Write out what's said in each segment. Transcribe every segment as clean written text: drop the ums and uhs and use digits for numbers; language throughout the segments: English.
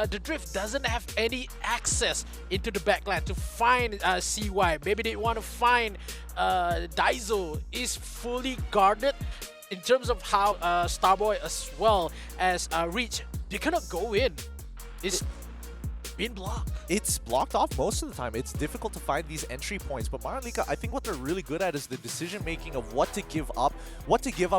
the Drift doesn't have any access into the backline to find CY. Maybe they want to find Daiso is fully guarded in terms of how Starboy as well as Reach, they cannot go in. It's been blocked. It's blocked off most of the time. It's difficult to find these entry points, but MHRLK, I think what they're really good at is the decision making of what to give up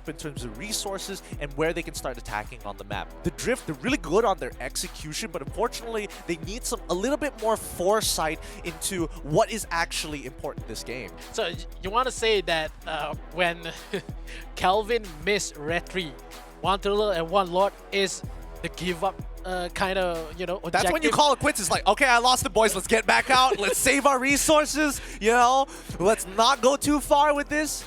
in terms of resources and where they can start attacking on the map. The Drift, they're really good on their execution, but unfortunately, they need a little bit more foresight into what is actually important in this game. So you want to say that when Calvin missed Retri, 1 Turtle and 1 Lord is the give up kind of, you know, objective. That's when you call it quits. It's like, okay, I lost the boys. Let's get back out. Let's save our resources. You know, let's not go too far with this.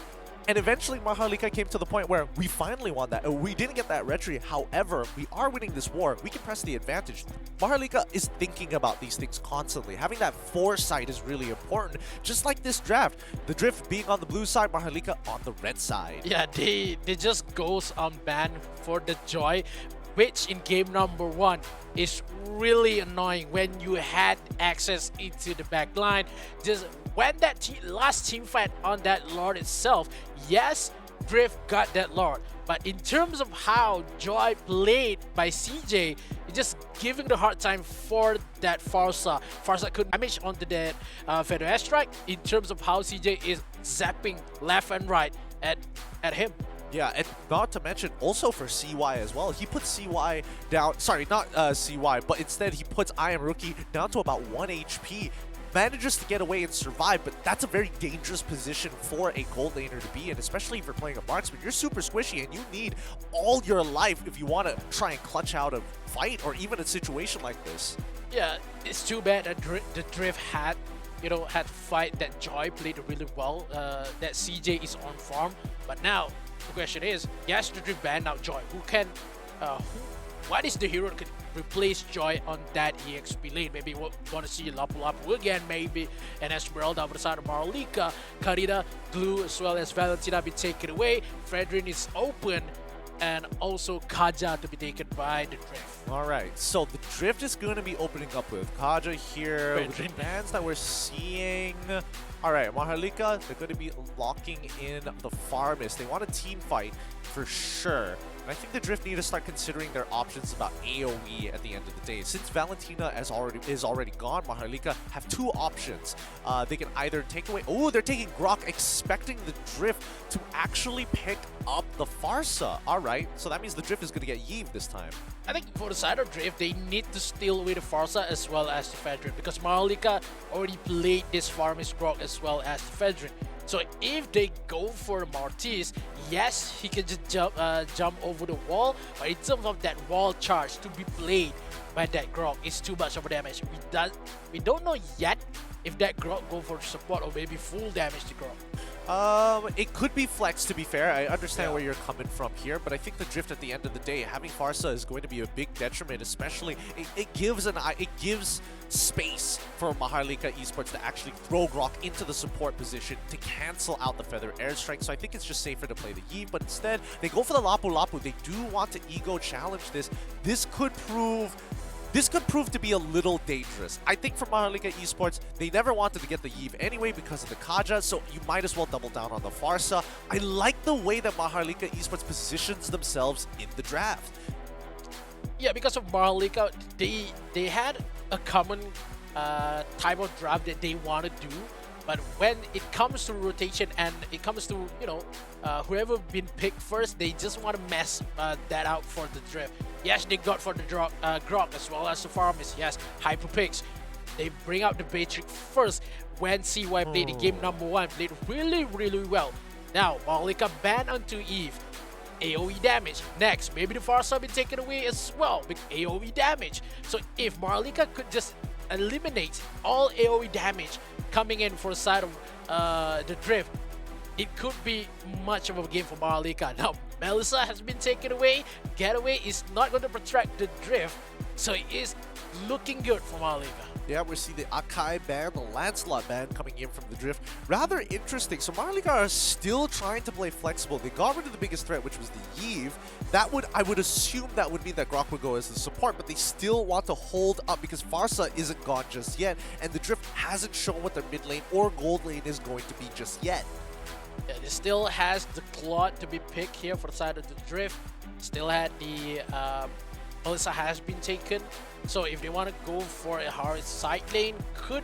And eventually, MHRLK came to the point where we finally won that. We didn't get that retry. However, we are winning this war. We can press the advantage. MHRLK is thinking about these things constantly. Having that foresight is really important. Just like this draft. The Drift being on the blue side, MHRLK on the red side. Yeah, they just goes on ban for the Joy, which in game number 1 is really annoying when you had access into the back line. Just when that last team fight on that Lord itself, yes, Drift got that Lord, but in terms of how Joy played by CJ, it's just giving the hard time for that Farsa. Farsa couldn't damage onto that Feather Airstrike in terms of how CJ is zapping left and right at him. Yeah, and not to mention also for CY as well. He puts CY down, sorry, not CY, but instead he puts I Am Rookie down to about 1 HP. Manages to get away and survive, but that's a very dangerous position for a gold laner to be in, especially if you're playing a marksman. You're super squishy and you need all your life if you want to try and clutch out a fight or even a situation like this. Yeah, it's too bad that the Drift had, you know, had to fight that Joy played really well, that CJ is on farm, but now the question is, yes, the Drift banned out Joy. What is the hero that could replace Joy on that EXP lane? Maybe we'll want to see Lapu Lapu again, maybe, and Esmeralda over the side of MHRLK. Karina, Glue, as well as Valentina be taken away. Fredrin is open, and also Kaja to be taken by the Drift. Alright, so the Drift is going to be opening up with Kaja here, with the bans that we're seeing. Alright, MHRLK, they're going to be locking in the Farmist. They want a team fight for sure. And I think the Drift need to start considering their options about AoE at the end of the day. Since Valentina is already gone, MHRLK have 2 options. They can either take away... Oh, they're taking Grok, expecting the Drift to actually pick up the Farsa. Alright, so that means the Drift is going to get Yeve this time. I think for the side of Drift, they need to steal away the Farsa as well as the Fedrin, because MHRLK already played this Farmist Grok as well as the Fedrin. So if they go for Martis, yes, he can just jump over the wall, but in terms of that wall charge to be played by that Grok, it's too much of a damage. We don't know yet if that Grok go for support or maybe full damage to Grok. It could be flex, to be fair. I understand where you're coming from here, but I think the Drift at the end of the day, having Farsa is going to be a big detriment, especially it gives space for MHRLK Esports to actually throw Grok into the support position to cancel out the Feather Airstrike. So I think it's just safer to play the Yeve, but instead they go for the Lapu Lapu. They do want to ego challenge this. This could prove to be a little dangerous. I think for MHRLK Esports, they never wanted to get the Yeve anyway because of the Kaja, so you might as well double down on the Farsa. I like the way that MHRLK Esports positions themselves in the draft. Yeah, because of MHRLK, they had a common type of draft that they want to do, but when it comes to rotation and it comes to, you know, whoever been picked first, they just want to mess that out for the Drift. Yes, they got for the Grok as well as the Farmist. Yes, Hyper Picks. They bring out the Baytrick first when CY played in game number 1. Played really well. Now, MHRLK banned onto Yeve. AoE damage. Next, maybe the Farsa be taken away as well with AoE damage. So if MHRLK could just eliminate all AoE damage coming in for the side of the Drift, it could be much of a game for MHRLK. Now, Melissa has been taken away. Getaway is not going to protect the Drift, so it is looking good for MHRLK. Yeah, we see the Akai ban, the Lancelot ban coming in from the Drift. Rather interesting. So MHRLK are still trying to play flexible. They got rid of the biggest threat, which was the Yve. I would assume that would mean that Grok would go as the support, but they still want to hold up because Farsa isn't gone just yet, and the Drift hasn't shown what their mid lane or gold lane is going to be just yet. Yeah, it still has the Claude to be picked here for the side of the Drift. Still had the Melissa has been taken. So if they want to go for a hard side lane, could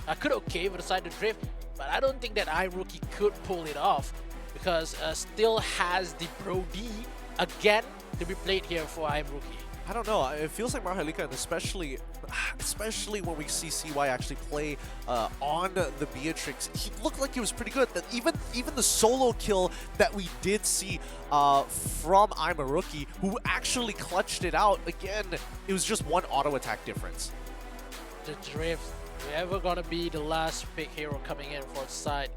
okay for the side of the Drift. But I don't think that iRookie could pull it off because still has the Brody again to be played here for iRookie. I don't know. It feels like MHRLK, and especially when we see CY actually play on the Beatrix, he looked like he was pretty good. That even the solo kill that we did see from iRookie, who actually clutched it out again, it was just one auto attack difference. The Drift, whoever gonna be the last big hero coming in for the side.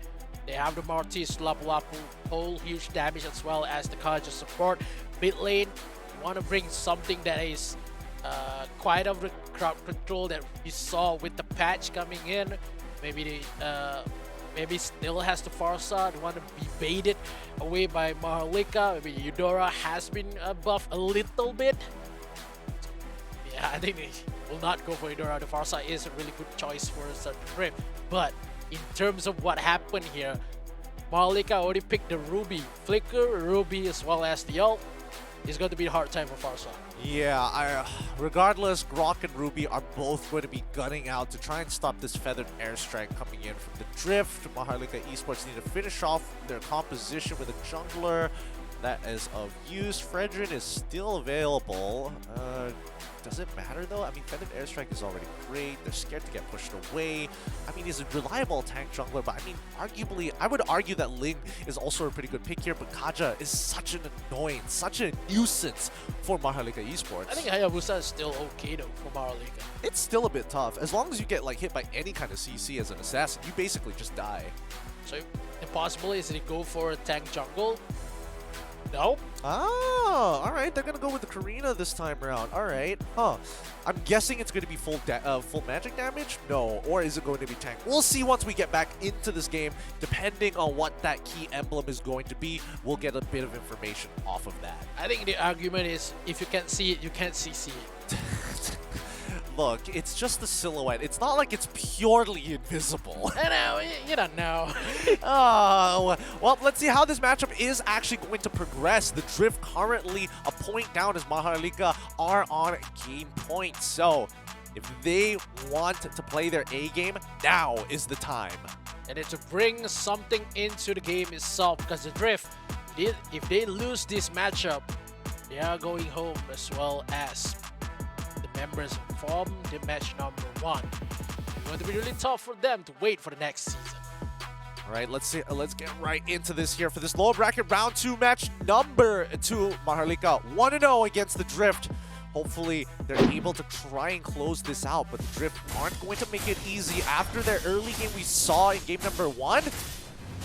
They have the Martis, Lapu-Lapu, whole huge damage as well as the Kaja support. Mid lane, want to bring something that is quite of the crowd control that we saw with the patch coming in. Maybe maybe still has the Farsa. They want to be baited away by MHRLK. Maybe Eudora has been buffed a little bit. Yeah, I think they will not go for Eudora. The Farsa is a really good choice for the Drift. But in terms of what happened here, MHRLK already picked the Ruby, Flicker, Ruby, as well as the ult. It's going to be a hard time for Farsa. Yeah, regardless, Grok and Ruby are both going to be gunning out to try and stop this feathered airstrike coming in from the Drift. MHRLK Esports need to finish off their composition with a jungler that is of use. Fredrin is still available. Does it matter though? I mean, feathered airstrike is already great. They're scared to get pushed away. I mean, he's a reliable tank jungler, but I mean, arguably, I would argue that Ling is also a pretty good pick here, but Kaja is such an annoyance, such a nuisance for MHRLK Esports. I think Hayabusa is still okay though for MHRLK. It's still a bit tough. As long as you get like hit by any kind of CC as an assassin, you basically just die. So impossible is they go for a tank jungle? No. Oh, all right. They're gonna go with the Karina this time around. All right. Huh. I'm guessing it's gonna be full magic damage. No, or is it going to be tank? We'll see once we get back into this game. Depending on what that key emblem is going to be, we'll get a bit of information off of that. I think the argument is if you can't see it, you can't CC it. Look, it's just the silhouette. It's not like it's purely invisible. I know, you don't know. Oh, well, let's see how this matchup is actually going to progress. The Drift currently a point down as MHRLK are on game point. So, if they want to play their A game, now is the time. And it's to bring something into the game itself, because the Drift, if they lose this matchup, they are going home as well as the members from the match number 1. It's going to be really tough for them to wait for the next season. All right, let's get right into this here for this lower bracket round 2 match number 2. MHRLK 1-0 against the Drift. Hopefully, they're able to try and close this out, but the Drift aren't going to make it easy. After their early game we saw in game number 1,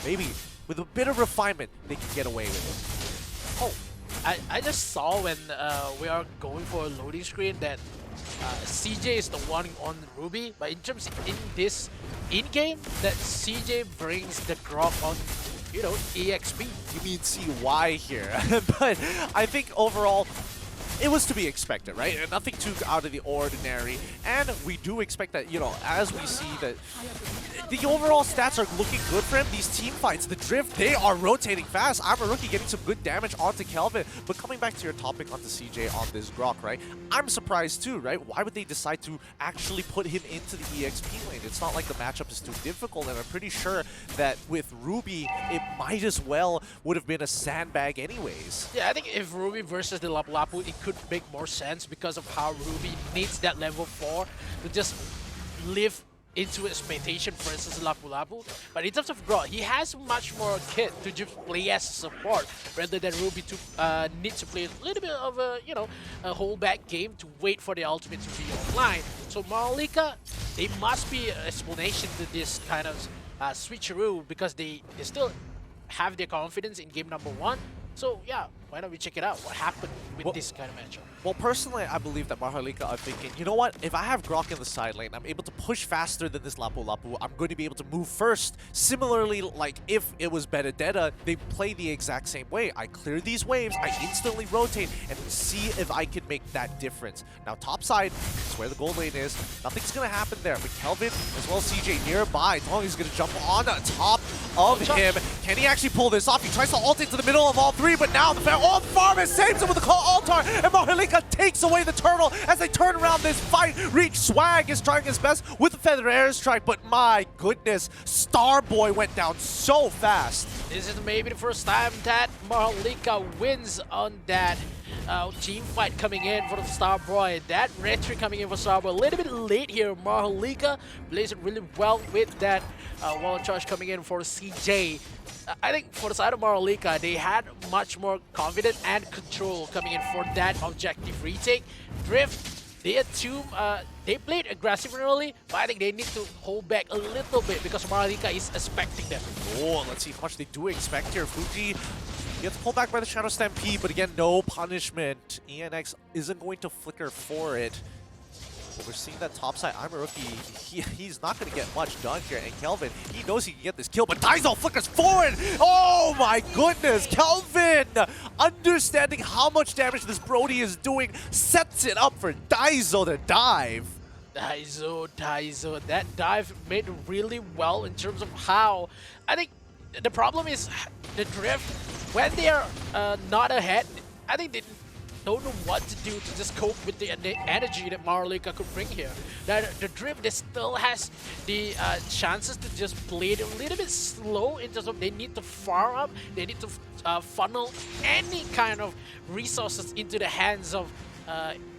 maybe with a bit of refinement, they can get away with it. Oh, I just saw when we are going for a loading screen that CJ is the one on Ruby, but in terms in this in-game, that CJ brings the Grok on, you know, EXP. You mean CY here. But I think overall, it was to be expected, right? Nothing too out of the ordinary. And we do expect that, you know, as we see that the overall stats are looking good for him. These team fights, the Drift, they are rotating fast. iRookie getting some good damage onto Kelvin. But coming back to your topic onto CJ on this Grok, right? I'm surprised too, right? Why would they decide to actually put him into the EXP lane? It's not like the matchup is too difficult, and I'm pretty sure that with Ruby, it might as well would have been a sandbag anyways. Yeah, I think if Ruby versus the Lapu-Lapu, it could make more sense because of how Ruby needs that level 4 to just live into expectation versus Lapu-Lapu. But in terms of Grok, he has much more kit to just play as a support rather than Ruby to need to play a little bit of a, you know, a holdback game to wait for the ultimate to be online. So MHRLK, they must be an explanation to this kind of switcheroo because they still have their confidence in game number 1. So yeah, why don't we check it out? What happened with this kind of matchup? Well, personally, I believe that MHRLK are thinking, you know what? If I have Grok in the side lane, I'm able to push faster than this Lapu Lapu. I'm going to be able to move first. Similarly, like if it was Benedetta, they play the exact same way. I clear these waves, I instantly rotate, and see if I can make that difference. Now, top side is where the gold lane is. Nothing's going to happen there. But Kelvin, as well as CJ nearby, Tong is going to jump on top of him. Can he actually pull this off? He tries to ult into the middle of all three, but now the farmer saves him with the call altar, and MHRLK takes away the turtle as they turn around this fight. Reach Swag is trying his best with the Feather Airstrike, but my goodness, Starboy went down so fast. This is maybe the first time that MHRLK wins on that team fight coming in for the Starboy. That retry coming in for Starboy. A little bit late here. MHRLK plays it really well with that wall charge coming in for CJ. I think for the side of MHRLK, they had much more confidence and control coming in for that objective retake. Drift, they played aggressive early, but I think they need to hold back a little bit because MHRLK is expecting them. Oh, let's see how much they do expect here. Fuji gets pulled back by the Shadow Stampede, but again, no punishment. ENX isn't going to flicker for it. But we're seeing that top side. I'm a rookie. He's not going to get much done here. And Kelvin, he knows he can get this kill, but Daizo flickers forward. Oh my goodness. Kelvin, understanding how much damage this Brody is doing, sets it up for Daizo to dive. Daizo. That dive made really well in terms of how. I think the problem is the Drift, when they are not ahead, I think they don't know what to do to just cope with the energy that MHRLK could bring here. The Drift, they still has the chances to just play it a little bit slow in terms of they need to farm up, they need to funnel any kind of resources into the hands of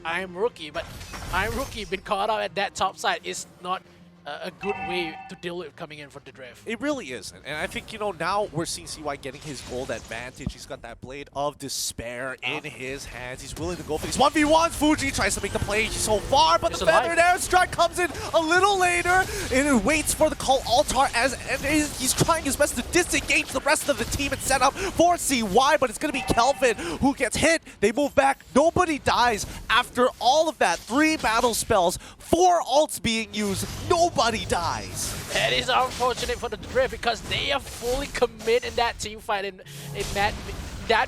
I'm Rookie, but I'm Rookie being caught out at that top side is not a good way to deal with coming in for the Drift. It really isn't. And I think, you know, now we're seeing CY getting his gold advantage. He's got that Blade of Despair in his hands. He's willing to go for these 1v1s. Fuji tries to make the play so far, but the Feathered Airstrike comes in a little later, and it waits for the call altar and he's trying his best to disengage the rest of the team and set up for CY, but it's going to be Kelvin who gets hit. They move back. Nobody dies after all of that. 3 battle spells, 4 ults being used. Nobody dies. That is unfortunate for the Drift because they are fully committed in that team fight in that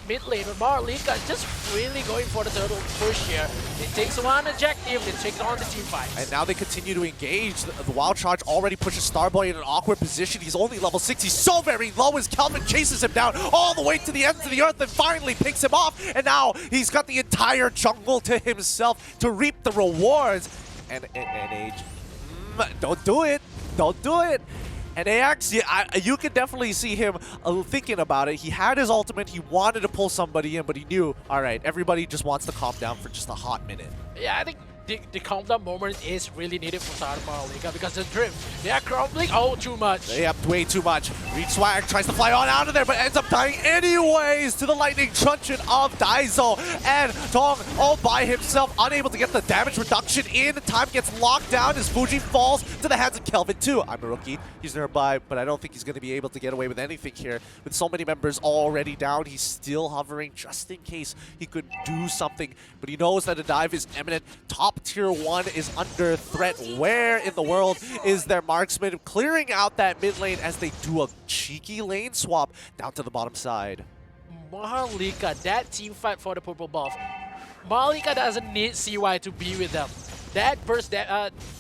mid lane. But MHRLK is just really going for the turtle push here. It takes one objective, they take on the team fight. And now they continue to engage. The Wild Charge already pushes Starboy in an awkward position. He's only level 6. He's so very low as Kelvin chases him down all the way to the ends of the earth and finally picks him off. And now he's got the entire jungle to himself to reap the rewards. And Age, don't do it. Don't do it. And AX, you can definitely see him thinking about it. He had his ultimate. He wanted to pull somebody in, but he knew, all right, everybody just wants to calm down for just a hot minute. Yeah, I think the calm down moment is really needed for MHRLK because the Drift, they are crumbling too much. Yep, way too much. Reach Swag tries to fly on out of there, but ends up dying anyways to the lightning truncheon of Daizo. And Tong all by himself, unable to get the damage reduction in. Time gets locked down as Fuji falls to the hands of Kelvin too. I'm a rookie. He's nearby, but I don't think he's going to be able to get away with anything here. With so many members already down, he's still hovering just in case he could do something. But he knows that a dive is imminent. Top tier 1 is under threat. Where in the world is their marksman? Clearing out that mid lane as they do a cheeky lane swap down to the bottom side. MHRLK, that team fight for the purple buff. MHRLK doesn't need CY to be with them. That burst,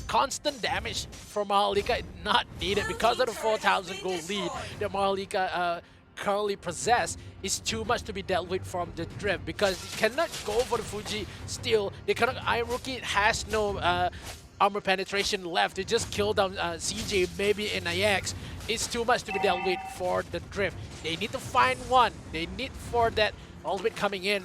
constant damage from MHRLK is not needed because of the 4,000 gold lead that MHRLK currently possess. Is too much to be dealt with from the Drift because they cannot go for the Fuji still. They cannot. Iron Rookie has no armor penetration left. They just killed down CJ, maybe in AX. It's too much to be dealt with for the Drift. They need to find one. They need for that ultimate coming in.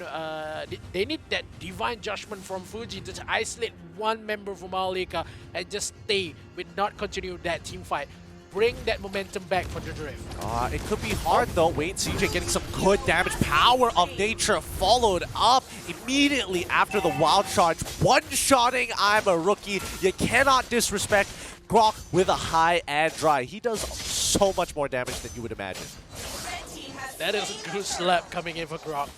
They need that divine judgment from Fuji to isolate one member from MHRLK and just stay with not continue that team fight. Bring that momentum back for the Drift. It could be hard though. Wait, CJ getting some good damage. Power of Nature followed up immediately after the Wild Charge. One-shotting I'm a Rookie. You cannot disrespect Grok with a high and dry. He does so much more damage than you would imagine. That is a good slap coming in for Grok.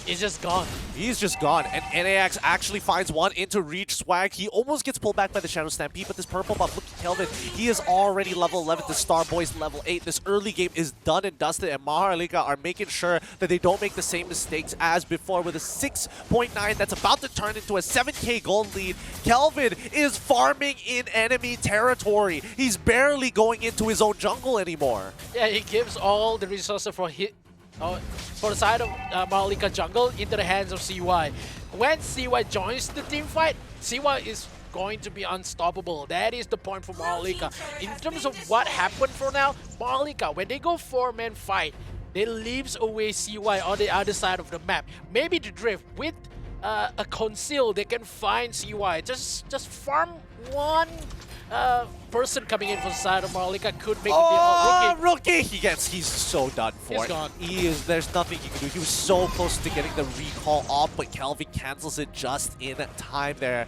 It's just gone. He's just gone, and NAX actually finds one into reach swag. He almost gets pulled back by the Shadow Stampede, but this purple buff, look at Kelvin. He is already level 11. The Starboy's level 8. This early game is done and dusted, and MHRLK are making sure that they don't make the same mistakes as before with a 6.9 that's about to turn into a 7k gold lead. Kelvin is farming in enemy territory. He's barely going into his own jungle anymore. Yeah, he gives all the resources for the side of MHRLK jungle into the hands of CY. When CY joins the team fight, CY is going to be unstoppable. That is the point for MHRLK. In terms of what happened for now, MHRLK, when they go 4-man fight, they leaves away CY on the other side of the map. Maybe the drift with a conceal, they can find CY. Just farm one person coming in from the side of MHRLK could make Oh, the rookie. He's so done for. He's gone. There's nothing he can do. He was so close to getting the recall off, but Kelvin cancels it just in time there.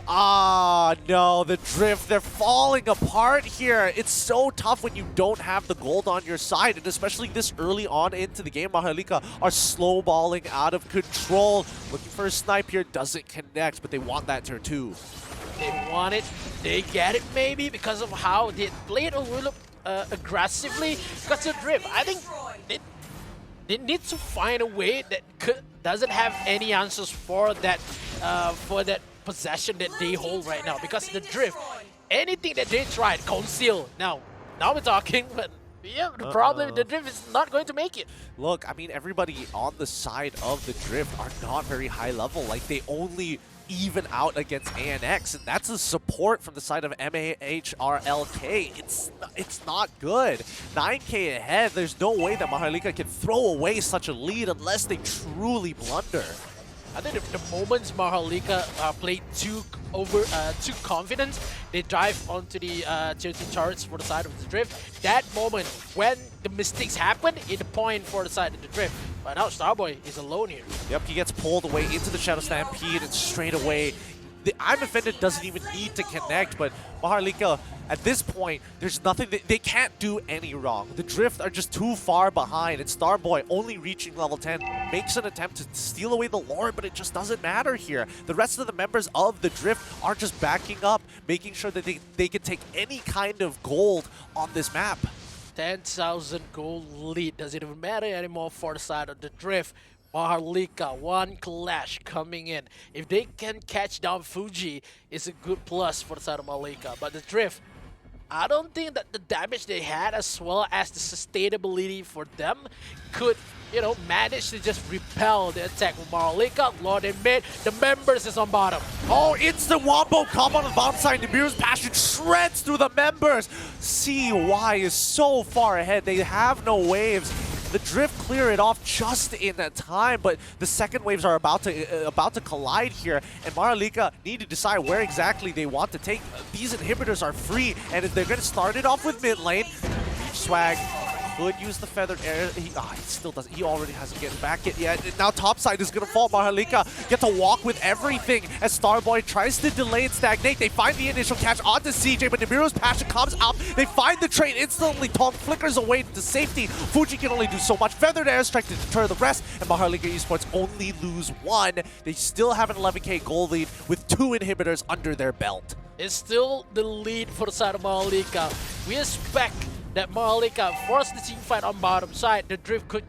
Ah, no, the drift, they're falling apart here. It's so tough when you don't have the gold on your side, and especially this early on into the game, MHRLK are snowballing out of control. Looking for a snipe here, doesn't connect, but they want that turn 2. They want it, they get it maybe because of how they played a little aggressively. Because the drift, I think they need to find a way that doesn't have any answers for that possession that they hold right now. Because the drift, anything that they tried, conceal. Now we're talking, but yeah, the problem, the drift is not going to make it. Look, I mean, everybody on the side of the drift are not very high level. Like, they only even out against ANX, and that's the support from the side of MHRLK. It's not good. 9k ahead, there's no way that MHRLK can throw away such a lead unless they truly blunder. I think the moments MHRLK played too confident, they dive onto the tier 2 turrets for the side of the drift. That moment when the mistakes happen, it's the point for the side of the drift. But now Starboy is alone here. Yep, he gets pulled away into the Shadow Stampede, and straight away the I'm Offended doesn't even need to connect, but MHRLK, at this point, there's nothing they can't do any wrong. The drift are just too far behind, and Starboy, only reaching level 10, makes an attempt to steal away the Lord, but it just doesn't matter here. The rest of the members of the drift are just backing up, making sure that they can take any kind of gold on this map. 10,000 gold lead. Doesn't even matter anymore for the side of the drift. MHRLK, one clash coming in. If they can catch down Fuji, it's a good plus for the side of MHRLK. But the drift, I don't think that the damage they had as well as the sustainability for them could, manage to just repel the attack from MHRLK. Lord and mid, the members is on bottom. Oh, instant wombo combo on the bottom side. Nibiru's passion shreds through the members. CY is so far ahead. They have no waves. The drift clear it off just in time, but the second waves are about to collide here, and MHRLK need to decide where exactly they want to take. These inhibitors are free, and if they're going to start it off with mid lane, Swag could use the feathered air. He still doesn't. He already hasn't gotten back yet. Now top side is going to fall. MHRLK get to walk with everything as Starboy tries to delay and stagnate. They find the initial catch onto CJ, but Nibiru's passion comes out. They find the trade instantly. Tom flickers away to safety. Fuji can only do so much. Feathered airstrike to deter the rest, and MHRLK Esports only lose one. They still have an 11k goal lead with 2 inhibitors under their belt. It's still the lead for the side of MHRLK. We expect that MHRLK forced the team fight on bottom side. The drift could,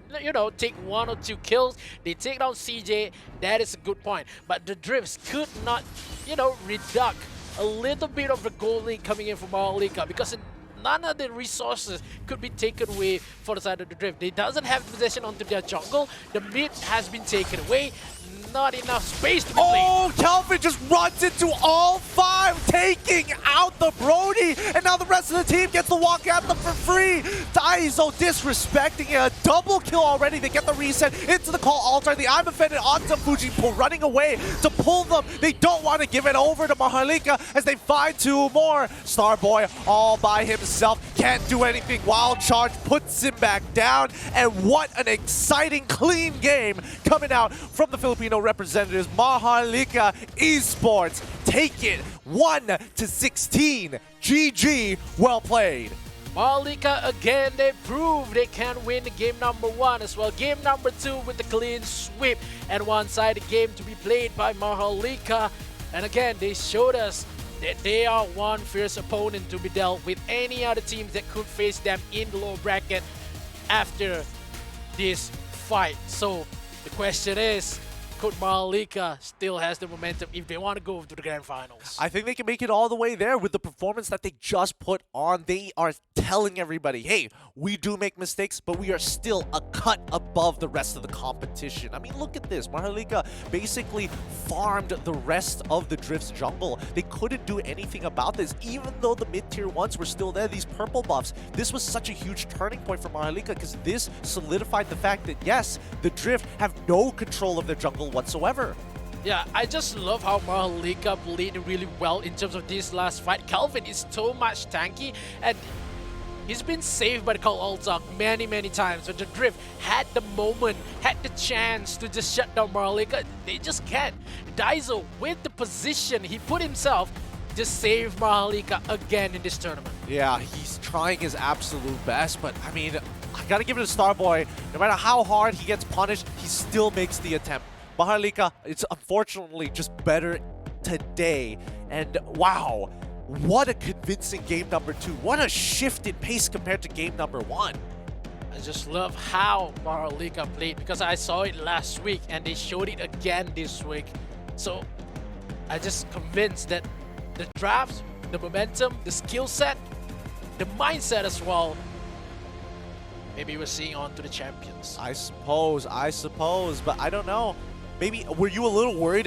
take 1 or 2 kills. They take down CJ. That is a good point. But the drifts could not, reduct a little bit of the gold lead coming in from MHRLK because none of the resources could be taken away for the side of the drift. They doesn't have possession onto their jungle. The mid has been taken away. Not enough space to be played. Oh, Kelvin just runs into all 5, taking out the Brody, and now the rest of the team gets to walk at them for free. Daiso disrespecting it. A double kill already. They get the reset into the call altar. The I'm Offended onto Fuji, running away to pull them. They don't want to give it over to MHRLK as they find 2 more. Starboy all by himself. Can't do anything. Wild Charge puts him back down. And what an exciting, clean game coming out from the Filipino representatives. MHRLK Esports take it 1-16. GG, well played. MHRLK again, they prove they can win game number 1 as well. Game number 2 with the clean sweep and one-sided game to be played by MHRLK. And again, they showed us that they are one fierce opponent to be dealt with any other teams that could face them in the lower bracket after this fight. So the question is, could MHRLK still has the momentum if they want to go to the grand finals? I think they can make it all the way there with the performance that they just put on. They are telling everybody, hey, we do make mistakes, but we are still a cut above the rest of the competition. I mean, look at this. MHRLK basically farmed the rest of the Drift's jungle. They couldn't do anything about this, even though the mid-tier ones were still there, these purple buffs. This was such a huge turning point for MHRLK because this solidified the fact that, yes, the Drift have no control of their jungle whatsoever. Yeah, I just love how MHRLK played really well in terms of this last fight. Calvin is so much tanky, and he's been saved by the Call Alta many times. When the Drift had the moment, had the chance to just shut down MHRLK, they just can't. Daiso, with the position he put himself, just saved MHRLK again in this tournament. Yeah, he's trying his absolute best, but I mean, I gotta give it to Starboy. No matter how hard he gets punished, he still makes the attempt. MHRLK, it's unfortunately just better today. And wow, what a convincing game number 2. What a shift in pace compared to game number 1. I just love how MHRLK played because I saw it last week and they showed it again this week. So I just convinced that the draft, the momentum, the skill set, the mindset as well, maybe we're seeing on to the champions. I suppose, but I don't know. Maybe, were you a little worried as